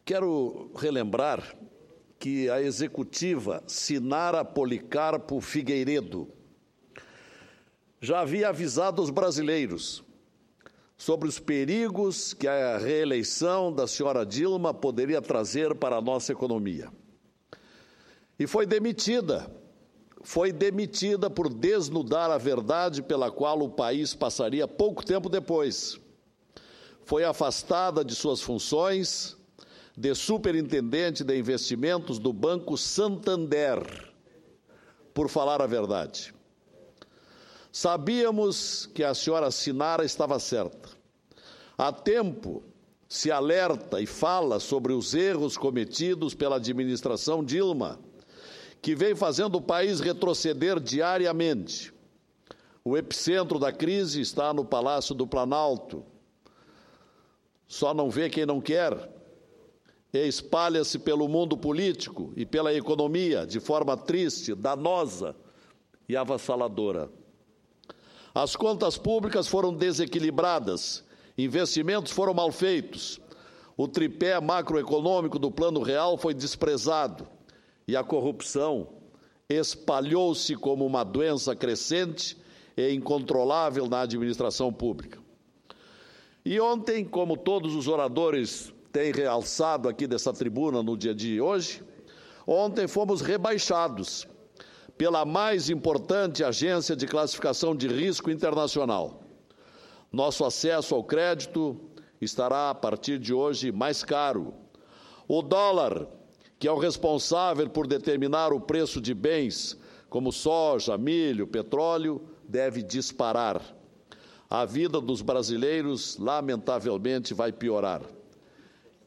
Quero relembrar que a executiva Sinara Policarpo Figueiredo já havia avisado os brasileiros sobre os perigos que a reeleição da senhora Dilma poderia trazer para a nossa economia. E foi demitida por desnudar a verdade pela qual o país passaria pouco tempo depois. Foi afastada de suas funções de superintendente de investimentos do Banco Santander, por falar a verdade. Sabíamos que a senhora Sinara estava certa. Há tempo se alerta e fala sobre os erros cometidos pela administração Dilma, que vem fazendo o país retroceder diariamente. O epicentro da crise está no Palácio do Planalto. Só não vê quem não quer. E espalha-se pelo mundo político e pela economia de forma triste, danosa e avassaladora. As contas públicas foram desequilibradas, investimentos foram mal feitos, o tripé macroeconômico do Plano Real foi desprezado e a corrupção espalhou-se como uma doença crescente e incontrolável na administração pública. E ontem, como todos os oradores têm realçado aqui dessa tribuna no dia de hoje, ontem fomos rebaixados pela mais importante agência de classificação de risco internacional. Nosso acesso ao crédito estará, a partir de hoje, mais caro. O dólar, que é o responsável por determinar o preço de bens como soja, milho, petróleo, deve disparar. A vida dos brasileiros, lamentavelmente, vai piorar.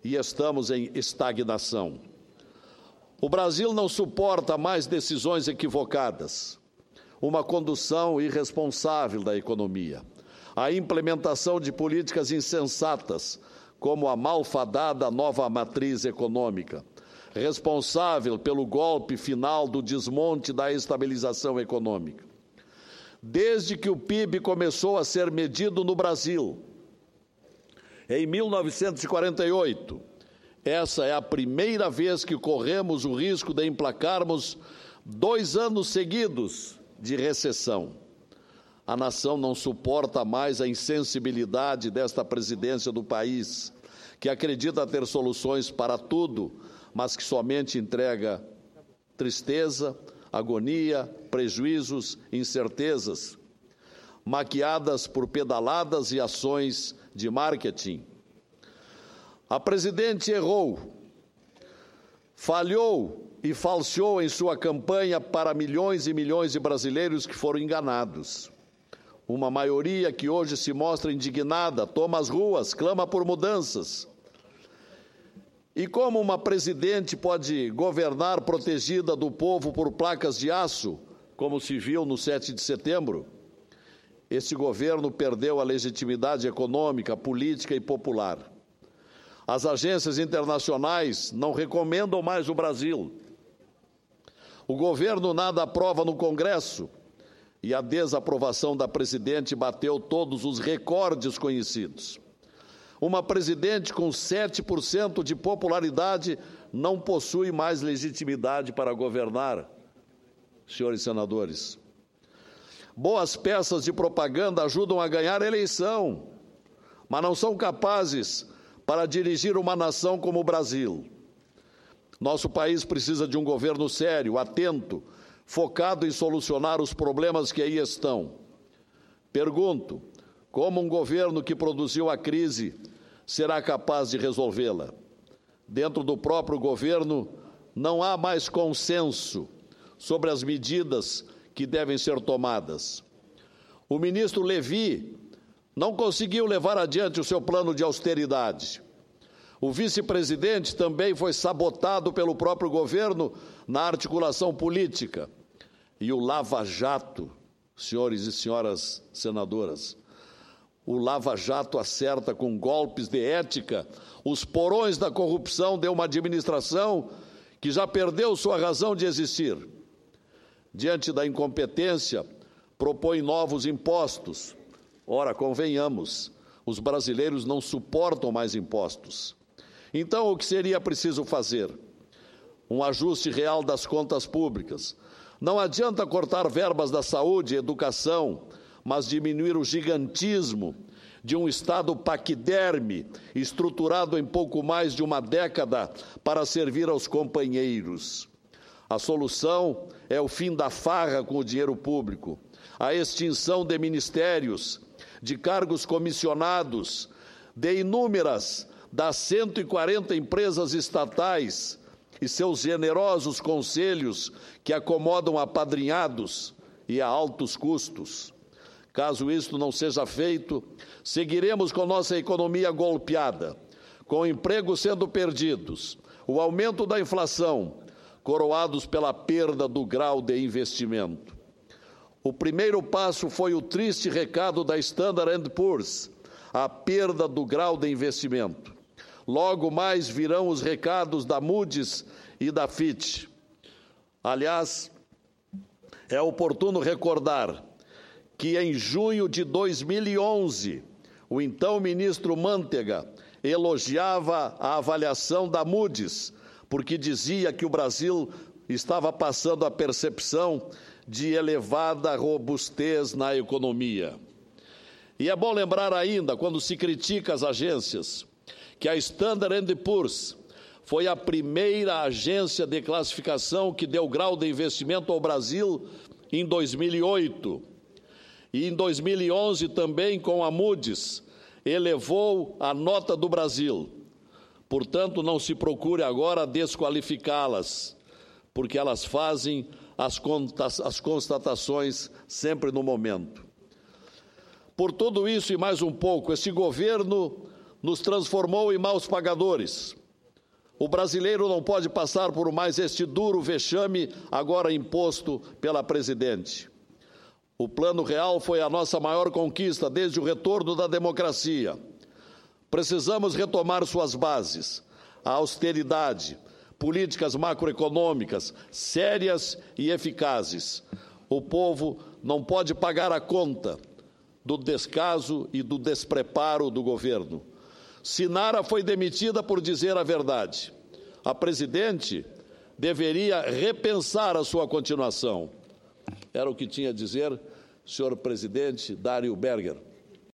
E estamos em estagnação. O Brasil não suporta mais decisões equivocadas, uma condução irresponsável da economia, a implementação de políticas insensatas, como a malfadada nova matriz econômica, responsável pelo golpe final do desmonte da estabilização econômica. Desde que o PIB começou a ser medido no Brasil, em 1948, essa é a primeira vez que corremos o risco de emplacarmos 2 anos seguidos de recessão. A nação não suporta mais a insensibilidade desta presidência do país, que acredita ter soluções para tudo, mas que somente entrega tristeza, agonia, prejuízos, incertezas, maquiadas por pedaladas e ações de marketing. A presidente errou, falhou e falseou em sua campanha para milhões e milhões de brasileiros que foram enganados. Uma maioria que hoje se mostra indignada, toma as ruas, clama por mudanças. E como uma presidente pode governar protegida do povo por placas de aço, como se viu no 7 de setembro? Esse governo perdeu a legitimidade econômica, política e popular. As agências internacionais não recomendam mais o Brasil. O governo nada aprova no Congresso e a desaprovação da presidente bateu todos os recordes conhecidos. Uma presidente com 7% de popularidade não possui mais legitimidade para governar, senhores senadores. Boas peças de propaganda ajudam a ganhar a eleição, mas não são capazes para dirigir uma nação como o Brasil. Nosso país precisa de um governo sério, atento, focado em solucionar os problemas que aí estão. Pergunto, como um governo que produziu a crise será capaz de resolvê-la? Dentro do próprio governo, não há mais consenso sobre as medidas que devem ser tomadas. O ministro Levi não conseguiu levar adiante o seu plano de austeridade. O vice-presidente também foi sabotado pelo próprio governo na articulação política. E o Lava Jato, senhores e senhoras senadoras, o Lava Jato acerta com golpes de ética os porões da corrupção de uma administração que já perdeu sua razão de existir. Diante da incompetência, propõe novos impostos. Ora, convenhamos, os brasileiros não suportam mais impostos. Então, o que seria preciso fazer? Um ajuste real das contas públicas. Não adianta cortar verbas da saúde e educação, mas diminuir o gigantismo de um Estado paquiderme, estruturado em pouco mais de uma década para servir aos companheiros. A solução é o fim da farra com o dinheiro público, a extinção de ministérios, de cargos comissionados, de inúmeras das 140 empresas estatais e seus generosos conselhos que acomodam apadrinhados e a altos custos. Caso isto não seja feito, seguiremos com nossa economia golpeada, com empregos sendo perdidos, o aumento da inflação, coroados pela perda do grau de investimento. O primeiro passo foi o triste recado da Standard & Poor's, a perda do grau de investimento. Logo mais virão os recados da Moody's e da Fitch. Aliás, é oportuno recordar que em junho de 2011, o então ministro Mantega elogiava a avaliação da Moody's, porque dizia que o Brasil estava passando a percepção de elevada robustez na economia. E é bom lembrar ainda, quando se critica as agências, que a Standard & Poor's foi a primeira agência de classificação que deu grau de investimento ao Brasil em 2008. E em 2011 também, com a Moody's, elevou a nota do Brasil. Portanto, não se procure agora desqualificá-las, porque elas fazem as constatações sempre no momento. Por tudo isso e mais um pouco, este governo nos transformou em maus pagadores. O brasileiro não pode passar por mais este duro vexame agora imposto pela presidente. O Plano Real foi a nossa maior conquista desde o retorno da democracia. Precisamos retomar suas bases, a austeridade, políticas macroeconômicas sérias e eficazes. O povo não pode pagar a conta do descaso e do despreparo do governo. Sinara foi demitida por dizer a verdade. A presidente deveria repensar a sua continuação. Era o que tinha a dizer o senhor presidente Dário Berger.